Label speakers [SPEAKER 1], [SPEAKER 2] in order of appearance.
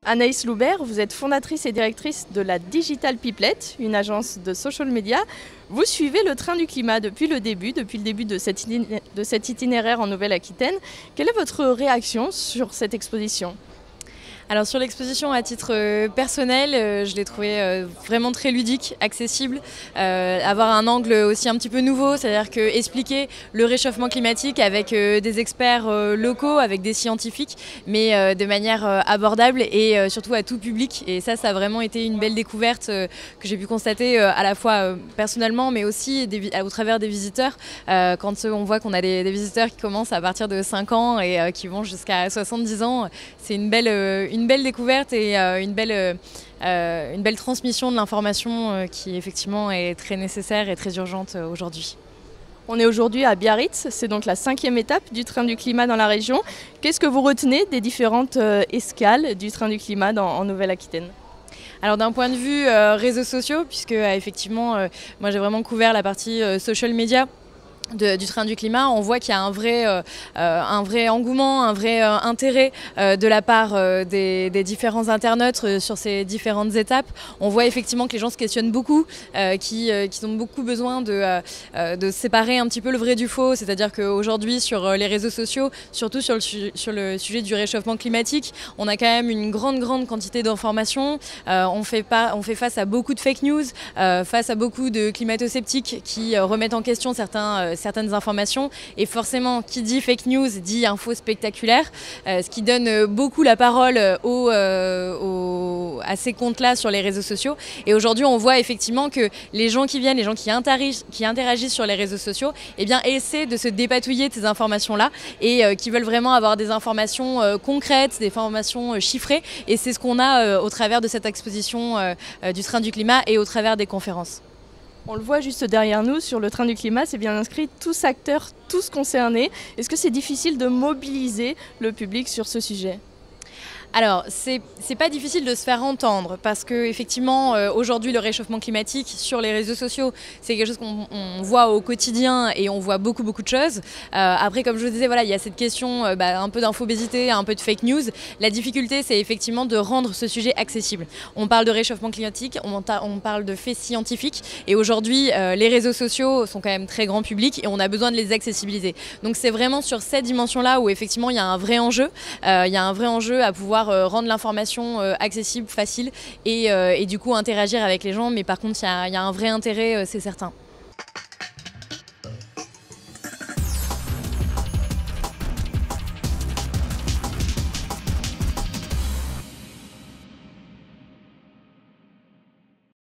[SPEAKER 1] Anaïs Loubert, vous êtes fondatrice et directrice de la Digital Piplet, une agence de social media. Vous suivez le train du climat depuis le début de cet itinéraire en Nouvelle-Aquitaine. Quelle est votre réaction sur cette exposition ?
[SPEAKER 2] Alors sur l'exposition à titre personnel, je l'ai trouvé vraiment très ludique, accessible, avoir un angle aussi un petit peu nouveau, c'est-à-dire que expliquer le réchauffement climatique avec des experts locaux, avec des scientifiques, mais de manière abordable et surtout à tout public. Et ça a vraiment été une belle découverte que j'ai pu constater à la fois personnellement, mais aussi au travers des visiteurs. Quand on voit qu'on a des visiteurs qui commencent à partir de 5 ans et qui vont jusqu'à 70 ans, c'est une belle découverte et une belle transmission de l'information qui effectivement est très nécessaire et très urgente aujourd'hui.
[SPEAKER 1] On est aujourd'hui à Biarritz, c'est donc la 5e étape du train du climat dans la région. Qu'est-ce que vous retenez des différentes escales du train du climat en Nouvelle-Aquitaine ?
[SPEAKER 2] Alors d'un point de vue réseaux sociaux, puisque effectivement moi j'ai vraiment couvert la partie social media du train du climat, on voit qu'il y a un vrai engouement, un vrai intérêt de la part des différents internautes sur ces différentes étapes. On voit effectivement que les gens se questionnent beaucoup, qui ont beaucoup besoin de séparer un petit peu le vrai du faux, c'est-à-dire qu'aujourd'hui sur les réseaux sociaux, surtout sur le sujet du réchauffement climatique, on a quand même une grande quantité d'informations, on fait face à beaucoup de fake news, face à beaucoup de climato-sceptiques qui remettent en question certaines informations, et forcément qui dit fake news dit info spectaculaire, ce qui donne beaucoup la parole à ces comptes-là sur les réseaux sociaux. Et aujourd'hui on voit effectivement que les gens qui viennent, les gens qui interagissent sur les réseaux sociaux, eh bien, essaient de se dépatouiller de ces informations-là et qui veulent vraiment avoir des informations concrètes, des informations chiffrées, et c'est ce qu'on a au travers de cette exposition du train du climat et au travers des conférences.
[SPEAKER 1] On le voit juste derrière nous, sur le train du climat, c'est bien inscrit tous acteurs, tous concernés. Est-ce que c'est difficile de mobiliser le public sur ce sujet ?
[SPEAKER 2] Alors, c'est pas difficile de se faire entendre parce que effectivement, aujourd'hui, le réchauffement climatique sur les réseaux sociaux, c'est quelque chose qu'on voit au quotidien et on voit beaucoup de choses. Après, comme je vous disais, voilà, il y a cette question un peu d'infobésité, un peu de fake news. La difficulté, c'est effectivement de rendre ce sujet accessible. On parle de réchauffement climatique, on parle de faits scientifiques, et aujourd'hui, les réseaux sociaux sont quand même très grand public et on a besoin de les accessibiliser. Donc c'est vraiment sur cette dimension-là où effectivement il y a un vrai enjeu. Il y a un vrai enjeu à pouvoir rendre l'information accessible, facile et du coup interagir avec les gens. Mais par contre, il y a un vrai intérêt, c'est certain.